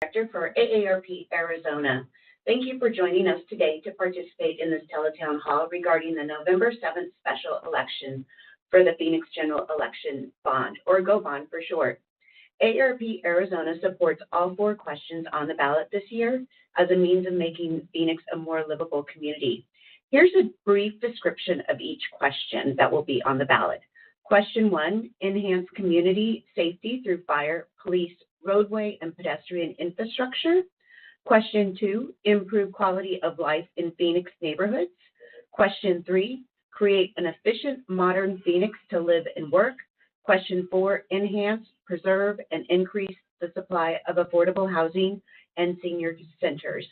Director for AARP Arizona. Thank you for joining us today to participate in this Tele Town Hall regarding the November 7th special election for the Phoenix General Election Bond, or GO Bond for short. AARP Arizona supports all 4 questions on the ballot this year as a means of making Phoenix a more livable community. Here's a brief description of each question that will be on the ballot. Question 1, enhance community safety through fire, police, roadway, and pedestrian infrastructure. Question 2, improve quality of life in Phoenix neighborhoods. Question 3, create an efficient, modern Phoenix to live and work. Question 4, enhance, preserve, and increase the supply of affordable housing and senior centers.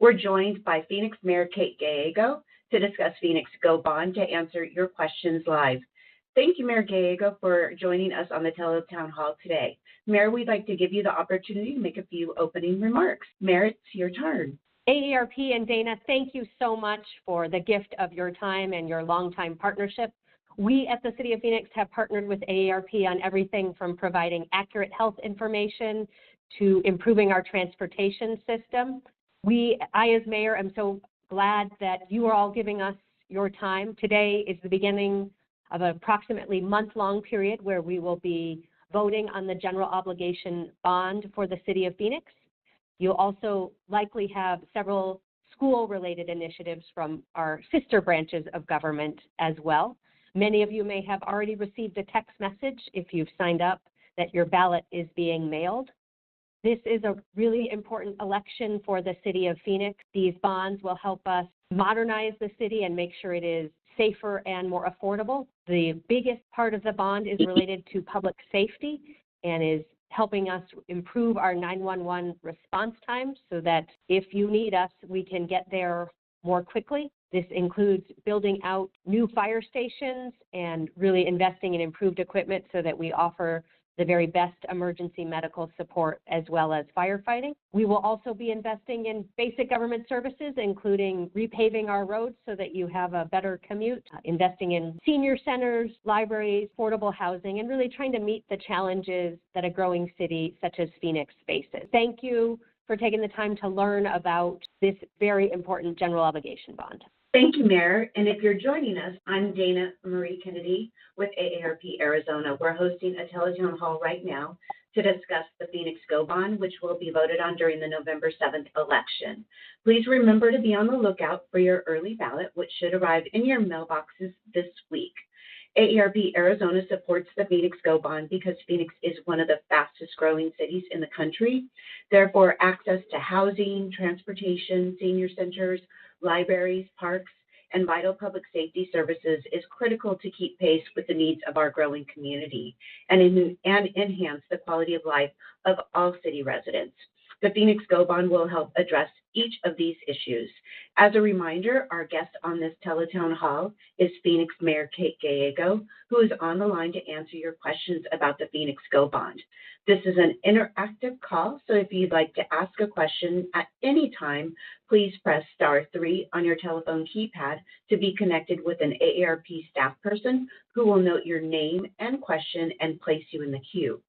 We're joined by Phoenix Mayor Gallego to discuss Phoenix GO Bond to answer your questions live. Thank you, Mayor Gallego, for joining us on the Tele Town Hall today. Mayor, we'd like to give you the opportunity to make a few opening remarks. Mayor, it's your turn. AARP and Dana, thank you so much for the gift of your time and your longtime partnership. We at the City of Phoenix have partnered with AARP on everything from providing accurate health information to improving our transportation system. I as mayor am so glad that you are all giving us your time. Today is the beginning of an approximately month-long period where we will be voting on the general obligation bond for the City of Phoenix. You'll also likely have several school-related initiatives from our sister branches of government as well. Many of you may have already received a text message if you've signed up that your ballot is being mailed. This is a really important election for the City of Phoenix. These bonds will help us modernize the city and make sure it is safer and more affordable. The biggest part of the bond is related to public safety and is helping us improve our 911 response times so that if you need us, we can get there more quickly. This includes building out new fire stations and really investing in improved equipment so that we offer the very best emergency medical support as well as firefighting. We will also be investing in basic government services, including repaving our roads so that you have a better commute, investing in senior centers, libraries, affordable housing, and really trying to meet the challenges that a growing city such as Phoenix faces. Thank you for taking the time to learn about this very important general obligation bond. Thank you, Mayor. And if you're joining us, I'm Dana Marie Kennedy with AARP Arizona. We're hosting a Tele Town Hall right now to discuss the Phoenix GO Bond, which will be voted on during the November 7th election. Please remember to be on the lookout for your early ballot, which should arrive in your mailboxes this week. AARP Arizona supports the Phoenix GO Bond because Phoenix is one of the fastest growing cities in the country. Therefore, access to housing, transportation, senior centers, libraries, parks, and vital public safety services is critical to keep pace with the needs of our growing community and enhance the quality of life of all city residents. The Phoenix GO Bond will help address each of these issues. As a reminder, our guest on this Tele Town Hall is Phoenix Mayor Gallego, who is on the line to answer your questions about the Phoenix GO Bond. This is an interactive call, so if you'd like to ask a question at any time, please press *3 on your telephone keypad to be connected with an AARP staff person who will note your name and question and place you in the queue.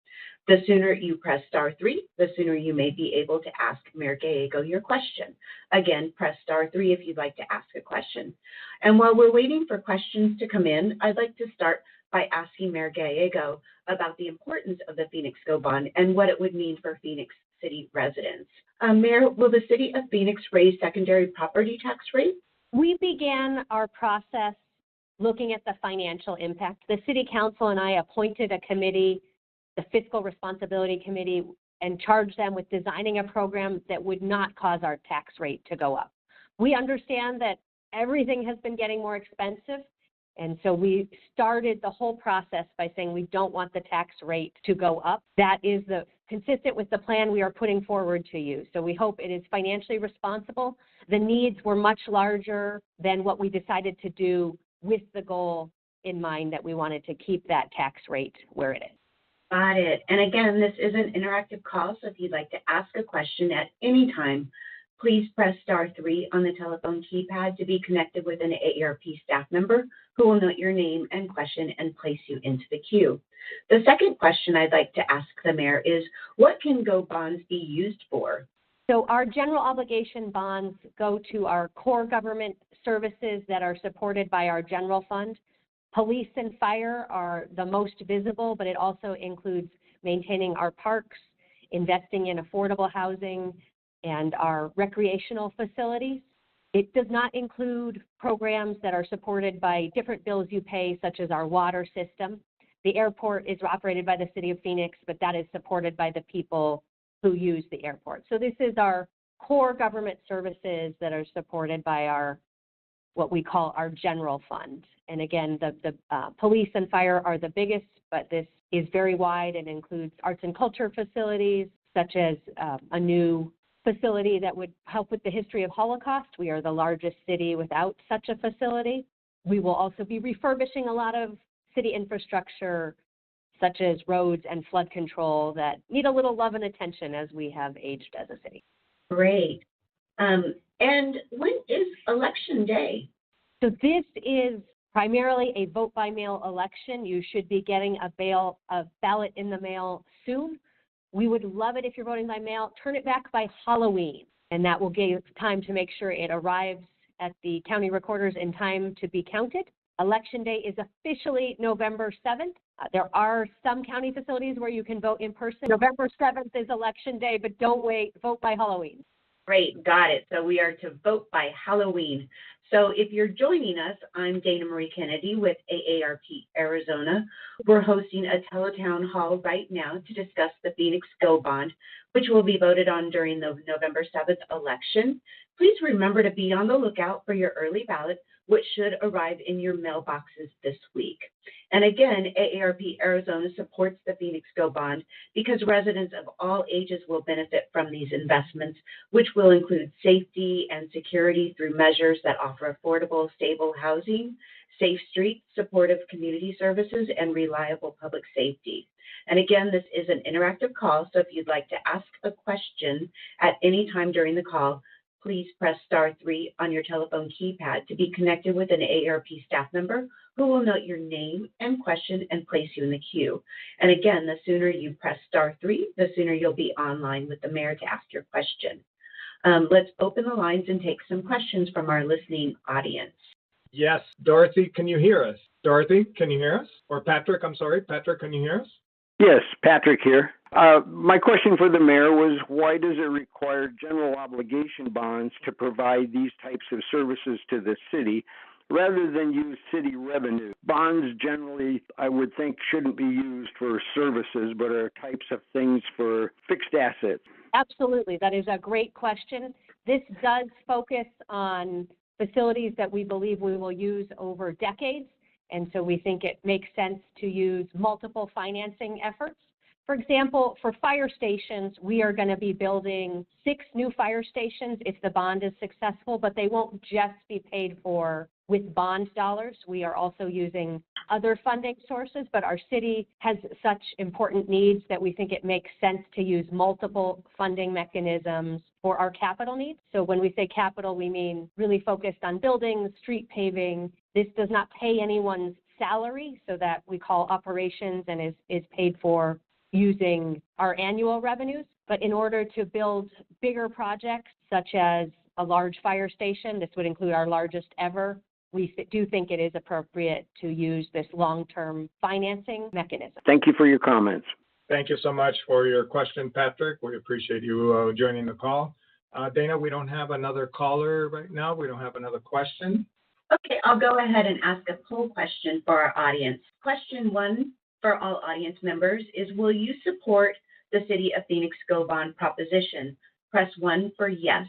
The sooner you press *3, the sooner you may be able to ask Mayor Gallego your question. Again, press *3 if you'd like to ask a question. And while we're waiting for questions to come in, I'd like to start by asking Mayor Gallego about the importance of the Phoenix GO Bond and what it would mean for Phoenix City residents. Mayor, will the City of Phoenix raise secondary property tax rates? We began our process looking at the financial impact. The City Council and I appointed a committee, the Fiscal Responsibility Committee, and charged them with designing a program that would not cause our tax rate to go up. We understand that everything has been getting more expensive, and so we started the whole process by saying we don't want the tax rate to go up. That is consistent with the plan we are putting forward to you. So we hope it is financially responsible. The needs were much larger than what we decided to do with the goal in mind that we wanted to keep that tax rate where it is. Got it. And again, this is an interactive call, so if you'd like to ask a question at any time, Please press star 3 on the telephone keypad to be connected with an AARP staff member who will note your name and question and place you into the queue. The second question I'd like to ask the mayor is, what can GO bonds be used for? So our general obligation bonds go to our core government services that are supported by our general fund. Police and fire are the most visible, but it also includes maintaining our parks, investing in affordable housing, and our recreational facilities. It does not include programs that are supported by different bills you pay, such as our water system. The airport is operated by the City of Phoenix, but that is supported by the people who use the airport. So this is our core government services that are supported by our, what we call our general fund. And again, the police and fire are the biggest, but this is very wide and includes arts and culture facilities, such as a new facility that would help with the history of Holocaust. We are the largest city without such a facility. We will also be refurbishing a lot of city infrastructure, such as roads and flood control, that need a little love and attention as we have aged as a city. Great. And when is Election Day? So this is primarily a vote-by-mail election. You should be getting a ballot in the mail soon. We would love it if you're voting by mail. Turn it back by Halloween, and that will give time to make sure it arrives at the county recorders in time to be counted. Election Day is officially November 7th. There are some county facilities where you can vote in person. November 7th is Election Day, but don't wait. Vote by Halloween. Great, got it. So we are to vote by Halloween. So if you're joining us, I'm Dana Marie Kennedy with AARP Arizona. We're hosting a Tele Town Hall right now to discuss the Phoenix GO bond, which will be voted on during the November 7th election. Please remember to be on the lookout for your early ballot, which should arrive in your mailboxes this week. And again, AARP Arizona supports the Phoenix GO bond because residents of all ages will benefit from these investments, which will include safety and security through measures that offer affordable, stable housing, safe streets, supportive community services, and reliable public safety. And again, this is an interactive call, so if you'd like to ask a question at any time during the call, please press star 3 on your telephone keypad to be connected with an AARP staff member who will note your name and question and place you in the queue. And again, the sooner you press star 3, the sooner you'll be online with the mayor to ask your question. Let's open the lines and take some questions from our listening audience. Yes, Dorothy, can you hear us? Dorothy, can you hear us? Or Patrick, I'm sorry, Patrick, can you hear us? Yes, Patrick here. My question for the mayor was, why does it require general obligation bonds to provide these types of services to the city rather than use city revenue? Bonds generally, I would think, shouldn't be used for services, but are types of things for fixed assets. Absolutely. That is a great question. This does focus on facilities that we believe we will use over decades. And so we think it makes sense to use multiple financing efforts. For example, for fire stations, we are going to be building 6 new fire stations if the bond is successful, but they won't just be paid for with bond dollars. We are also using other funding sources, but our city has such important needs that we think it makes sense to use multiple funding mechanisms for our capital needs. So when we say capital, we mean really focused on buildings, street paving. This does not pay anyone's salary, so that we call operations and is paid for using our annual revenues. But in order to build bigger projects, such as a large fire station, this would include our largest ever, we do think it is appropriate to use this long-term financing mechanism. Thank you for your comments. Thank you so much for your question, Patrick. We appreciate you joining the call. Dana, we don't have another caller right now. We don't have another question. Okay, I'll go ahead and ask a poll question for our audience. Question 1 for all audience members is, will you support the City of Phoenix GO bond proposition? Press 1 for yes,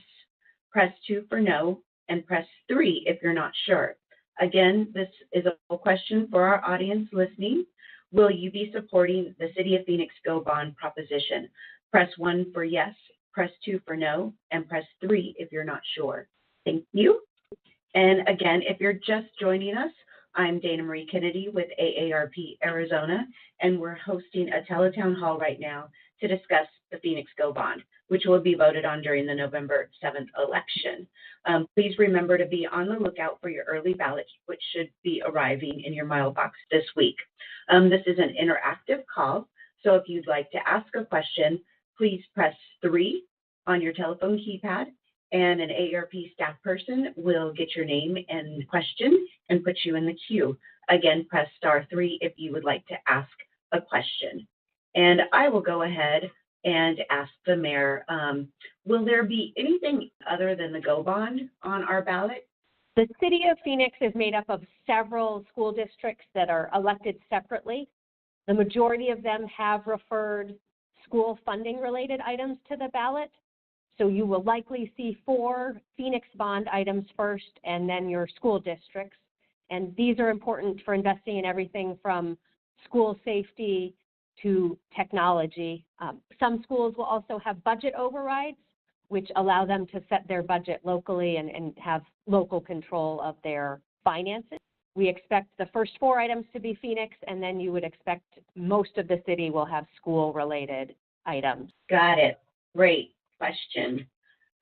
press 2 for no, and press 3 if you're not sure. Again, this is a poll question for our audience listening. Will you be supporting the City of Phoenix GO bond proposition? Press 1 for yes, press 2 for no, and press 3 if you're not sure. Thank you. And again, if you're just joining us, I'm Dana Marie Kennedy with AARP Arizona, and we're hosting a Tele Town Hall right now to discuss the Phoenix GO bond. which will be voted on during the November 7th election. Please remember to be on the lookout for your early ballots, which should be arriving in your mailbox this week. This is an interactive call, so if you'd like to ask a question, please press 3 on your telephone keypad, and an AARP staff person will get your name and question and put you in the queue. Again, press *3 if you would like to ask a question. And I will go ahead and ask the mayor, will there be anything other than the GO bond on our ballot? The city of Phoenix is made up of several school districts that are elected separately. The majority of them have referred school funding related items to the ballot. So you will likely see 4 Phoenix bond items first and then your school districts. And these are important for investing in everything from school safety to technology. Some schools will also have budget overrides, which allow them to set their budget locally and have local control of their finances. We expect the first 4 items to be Phoenix, and then you would expect most of the city will have school-related items. Got it. Great question.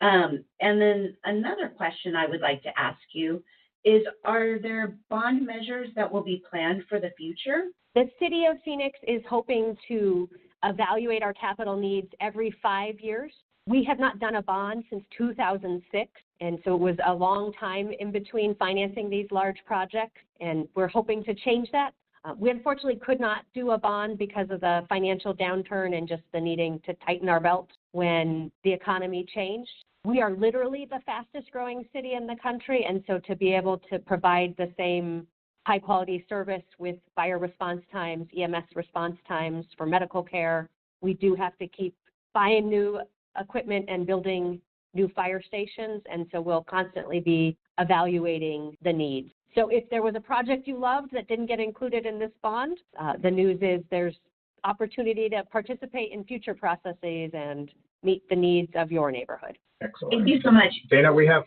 And then another question I would like to ask you is, are there bond measures that will be planned for the future? The city of Phoenix is hoping to evaluate our capital needs every 5 years. We have not done a bond since 2006, and so it was a long time in between financing these large projects, and we're hoping to change that. We unfortunately could not do a bond because of the financial downturn and just the needing to tighten our belts when the economy changed. We are literally the fastest growing city in the country, and so to be able to provide the same high quality service with fire response times, EMS response times for medical care, we do have to keep buying new equipment and building new fire stations, and so we'll constantly be evaluating the needs. So if there was a project you loved that didn't get included in this bond, the news is there's opportunity to participate in future processes and meet the needs of your neighborhood. Excellent. Thank you so much. Dana, we have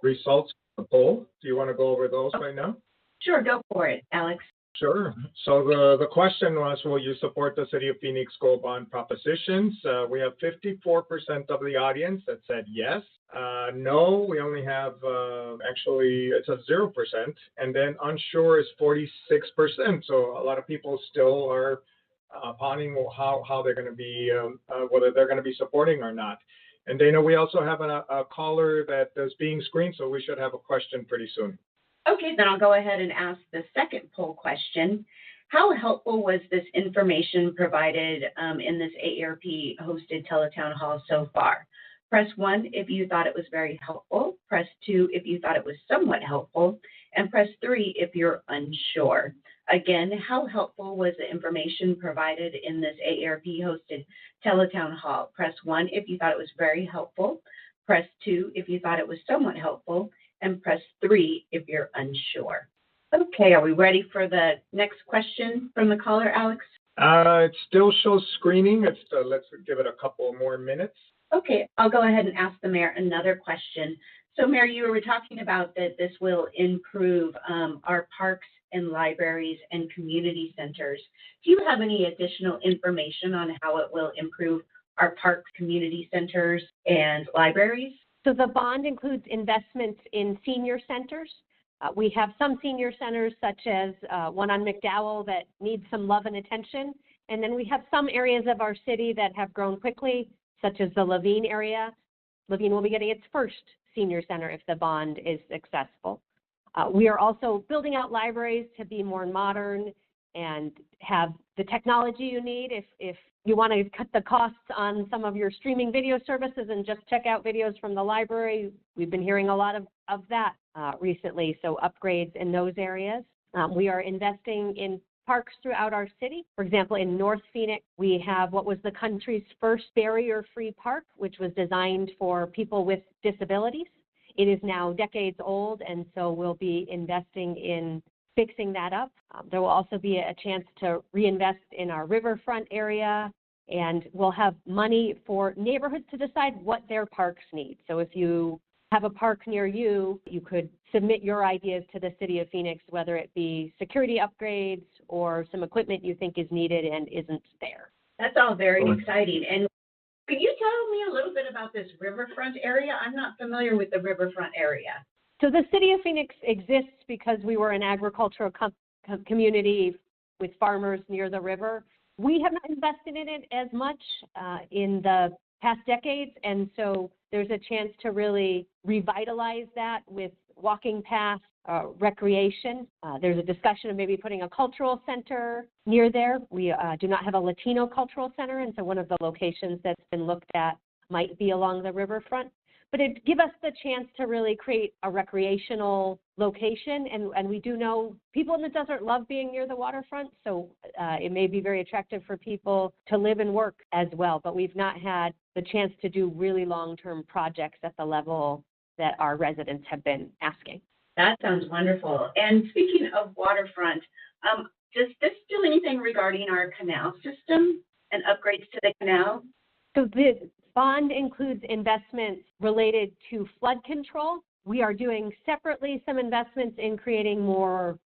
results of the poll. Do you want to go over those right now? Sure, go for it, Alex. Sure. So the question was, will you support the City of Phoenix GO bond propositions? We have 54% of the audience that said yes. No, we only have, actually, it's a 0%. And then unsure is 46%. So a lot of people still are pondering how they're going to be, whether they're going to be supporting or not. And Dana, we also have a caller that is being screened, so we should have a question pretty soon. Okay, then I'll go ahead and ask the second poll question. How helpful was this information provided in this AARP hosted Tele Town Hall so far? Press 1 if you thought it was very helpful, press 2 if you thought it was somewhat helpful, and press 3 if you're unsure. Again, how helpful was the information provided in this AARP hosted Tele Town Hall? Press 1 if you thought it was very helpful, press 2 if you thought it was somewhat helpful, and press 3 if you're unsure. Okay, are we ready for the next question from the caller, Alex? It still shows screening. Let's give it a couple more minutes. Okay, I'll go ahead and ask the mayor another question. So, Mayor, you were talking about that this will improve our parks and libraries and community centers. Do you have any additional information on how it will improve our parks, community centers, and libraries? So the bond includes investments in senior centers. We have some senior centers, such as one on McDowell, that needs some love and attention. And then we have some areas of our city that have grown quickly, such as the Levine area. Levine will be getting its first senior center if the bond is successful. We are also building out libraries to be more modern and have the technology you need if you want to cut the costs on some of your streaming video services and just check out videos from the library. We've been hearing a lot of that recently, so upgrades in those areas. We are investing in parks throughout our city. For example, in North Phoenix, we have what was the country's first barrier-free park, which was designed for people with disabilities. It is now decades old, and so we'll be investing in fixing that up. There will also be a chance to reinvest in our riverfront area, and we'll have money for neighborhoods to decide what their parks need. So if you have a park near you, you could submit your ideas to the City of Phoenix, whether it be security upgrades or some equipment you think is needed and isn't there. That's all very exciting. And Could you tell me a little bit about this riverfront area? I'm not familiar with the riverfront area. So the City of Phoenix exists because we were an agricultural community with farmers near the river. We have not invested in it as much in the past decades, and so there's a chance to really revitalize that with walking paths, recreation. There's a discussion of maybe putting a cultural center near there. We do not have a Latino cultural center, and so one of the locations that's been looked at might be along the riverfront. But it give us the chance to really create a recreational location, and we do know people in the desert love being near the waterfront, so it may be very attractive for people to live and work as well, but we've not had the chance to do really long-term projects at the level that our residents have been asking. That sounds wonderful. And speaking of waterfront, does this do anything regarding our canal system and upgrades to the canal? So the bond includes investments related to flood control. We are doing separately some investments in creating more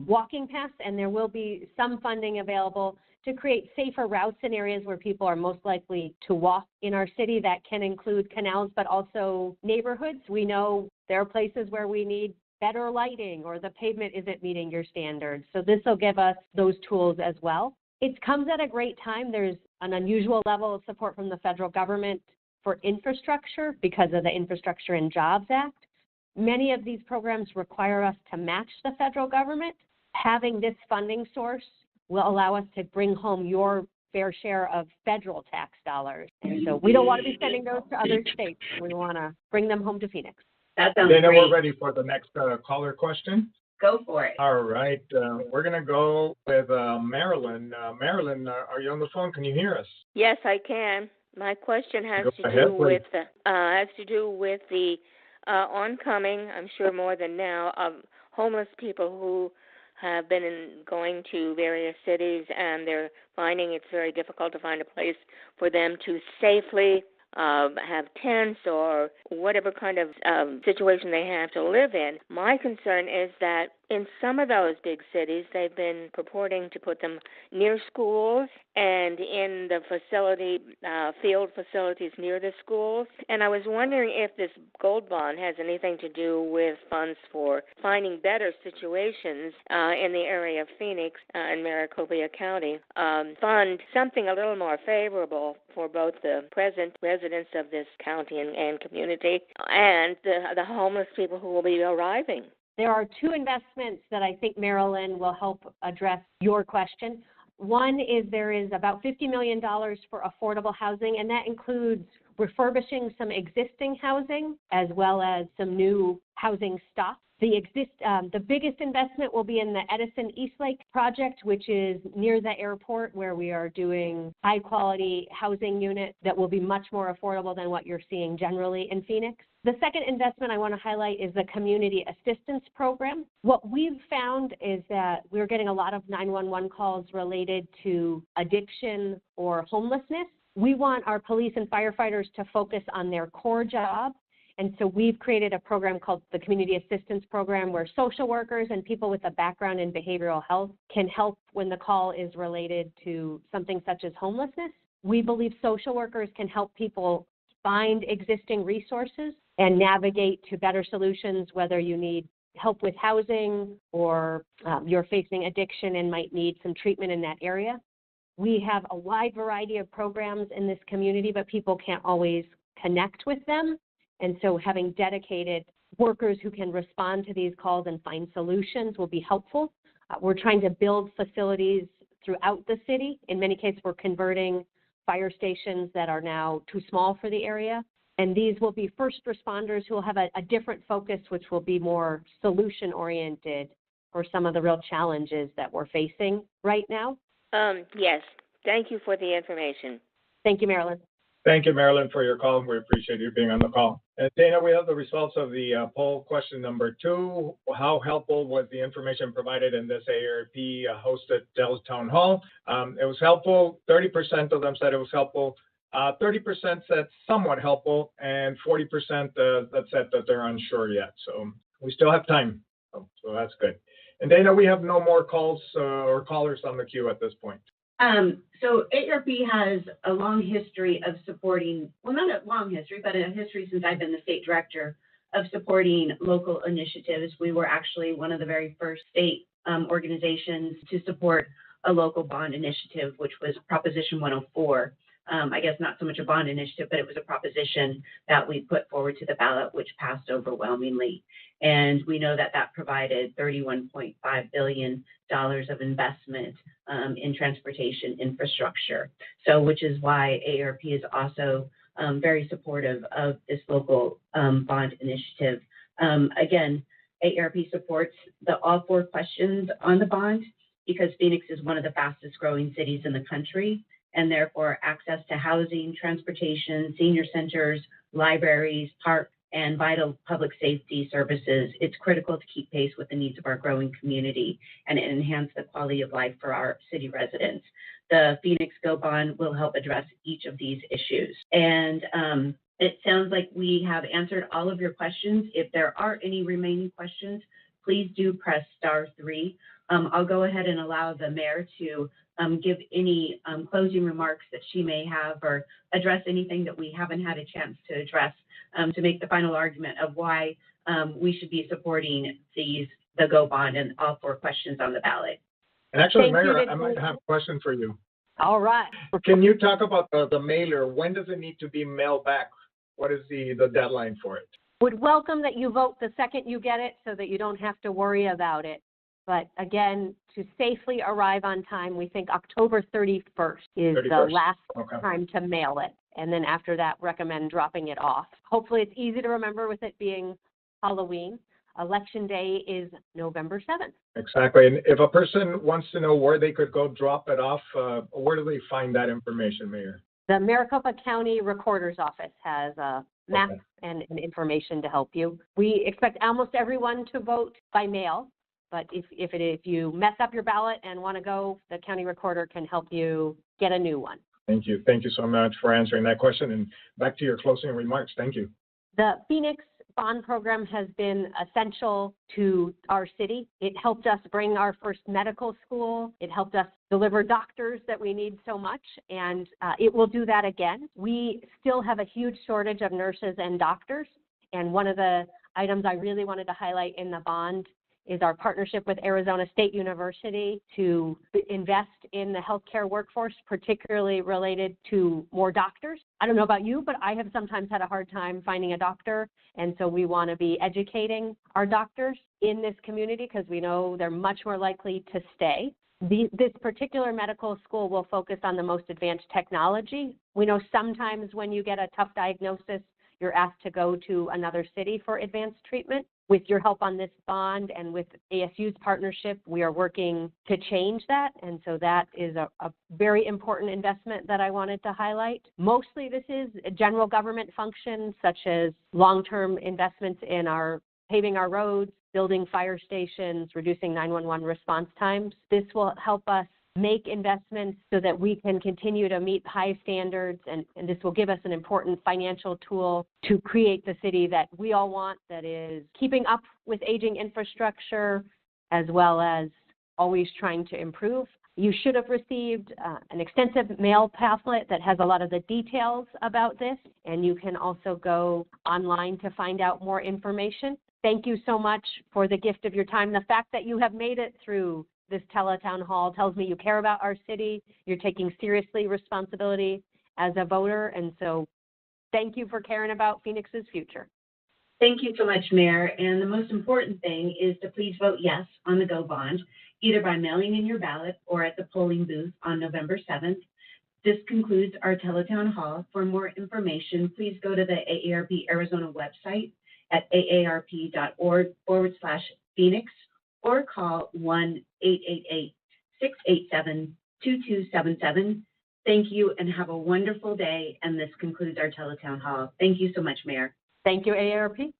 walking paths, and there will be some funding available to create safer routes in areas where people are most likely to walk in our city. That can include canals, but also neighborhoods. We know there are places where we need better lighting or the pavement isn't meeting your standards. So this will give us those tools as well. It comes at a great time. There's an unusual level of support from the federal government for infrastructure because of the Infrastructure and Jobs Act. Many of these programs require us to match the federal government. Having this funding source will allow us to bring home your fair share of federal tax dollars. And so we don't want to be sending those to other states. We want to bring them home to Phoenix. That sounds Dana, great. we're ready for the next caller question. Go for it. All right. We're going to go with Marilyn. Marilyn, are you on the phone? Can you hear us? Yes, I can. My question has Go to ahead, do with the oncoming, I'm sure more than now, of homeless people who have been going to various cities, and they're finding it's very difficult to find a place for them to safely have tents or whatever kind of situation they have to live in. My concern is that in some of those big cities, they've been purporting to put them near schools and in the field facilities near the schools. And I was wondering if this gold bond has anything to do with funds for finding better situations in the area of Phoenix and Maricopa County. Fund something a little more favorable for both the present residents of this county and community and the homeless people who will be arriving. There are two investments that I think Marilyn will help address your question. One is there is about $50 million for affordable housing, and that includes refurbishing some existing housing as well as some new housing stock. The biggest investment will be in the Edison Eastlake project, which is near the airport, where we are doing high-quality housing units that will be much more affordable than what you're seeing generally in Phoenix. The second investment I want to highlight is the Community Assistance Program. What we've found is that we're getting a lot of 911 calls related to addiction or homelessness. We want our police and firefighters to focus on their core job. And so we've created a program called the Community Assistance Program, where social workers and people with a background in behavioral health can help when the call is related to something such as homelessness. We believe social workers can help people find existing resources and navigate to better solutions, whether you need help with housing or you're facing addiction and might need some treatment in that area. We have a wide variety of programs in this community, but people can't always connect with them. And so having dedicated workers who can respond to these calls and find solutions will be helpful. We're trying to build facilities throughout the city. In many cases, we're converting fire stations that are now too small for the area. And these will be first responders who will have a different focus, which will be more solution-oriented for some of the real challenges that we're facing right now. Yes. Thank you for the information. Thank you, Marilyn. Thank you, Marilyn, for your call. We appreciate you being on the call. And Dana, we have the results of the poll question number 2. How helpful was the information provided in this AARP hosted Tele Town Hall? It was helpful. 30% of them said it was helpful. 30% said somewhat helpful, and 40% that said that they're unsure yet. So we still have time. So that's good. And Dana, we have no more calls or callers on the queue at this point. So AARP has a long history of supporting, well, not a long history, but a history since I've been the state director of supporting local initiatives. We were actually one of the very first state organizations to support a local bond initiative, which was Proposition 104. I guess not so much a bond initiative, but it was a proposition that we put forward to the ballot, which passed overwhelmingly. And we know that that provided $31.5 billion of investment in transportation infrastructure. So, which is why AARP is also very supportive of this local bond initiative. Again, AARP supports all 4 questions on the bond because Phoenix is one of the fastest growing cities in the country, and therefore access to housing, transportation, senior centers, libraries, parks, and vital public safety services. It's critical to keep pace with the needs of our growing community and enhance the quality of life for our city residents. The Phoenix Go Bond will help address each of these issues. And it sounds like we have answered all of your questions. If there are any remaining questions, please do press *3. I'll go ahead and allow the mayor to give any closing remarks that she may have or address anything that we haven't had a chance to address to make the final argument of why we should be supporting the Go Bond and all 4 questions on the ballot. And actually, Mayor, I might have a question for you. All right. Can you talk about the mailer? When does it need to be mailed back? What is the deadline for it? Would welcome that you vote the second you get it so that you don't have to worry about it. But again, to safely arrive on time, we think October 31st is the last time to mail it. And then after that, recommend dropping it off. Hopefully it's easy to remember with it being Halloween. Election Day is November 7th. Exactly. And if a person wants to know where they could go drop it off, where do they find that information, Mayor? The Maricopa County Recorder's Office has a map and information to help you. We expect almost everyone to vote by mail. But if you mess up your ballot and want to go, the county recorder can help you get a new one. Thank you. Thank you so much for answering that question. And back to your closing remarks. Thank you. The Phoenix Bond Program has been essential to our city. It helped us bring our first medical school. It helped us deliver doctors that we need so much, and it will do that again. We still have a huge shortage of nurses and doctors, and one of the items I really wanted to highlight in the bond is our partnership with Arizona State University to invest in the healthcare workforce, particularly related to more doctors. I don't know about you, but I have sometimes had a hard time finding a doctor, and so we want to be educating our doctors in this community because we know they're much more likely to stay. This particular medical school will focus on the most advanced technology. We know sometimes when you get a tough diagnosis, you're asked to go to another city for advanced treatment. With your help on this bond and with ASU's partnership, we are working to change that. And so that is a very important investment that I wanted to highlight. Mostly this is general government functions such as long-term investments in paving our roads, building fire stations, reducing 911 response times. This will help us make investments so that we can continue to meet high standards, and this will give us an important financial tool to create the city that we all want, that is keeping up with aging infrastructure as well as always trying to improve. You should have received an extensive mail pamphlet that has a lot of the details about this, and you can also go online to find out more information. Thank you so much for the gift of your time. The fact that you have made it through this Tele Town Hall tells me you care about our city. You're taking seriously responsibility as a voter. And so thank you for caring about Phoenix's future. Thank you so much, Mayor. And the most important thing is to please vote yes on the Go Bond, either by mailing in your ballot or at the polling booth on November 7th. This concludes our Tele Town Hall. For more information, please go to the AARP Arizona website at aarp.org/Phoenix or call 1-888-687-2277. Thank you and have a wonderful day. And this concludes our Tele Town Hall. Thank you so much, Mayor. Thank you, AARP.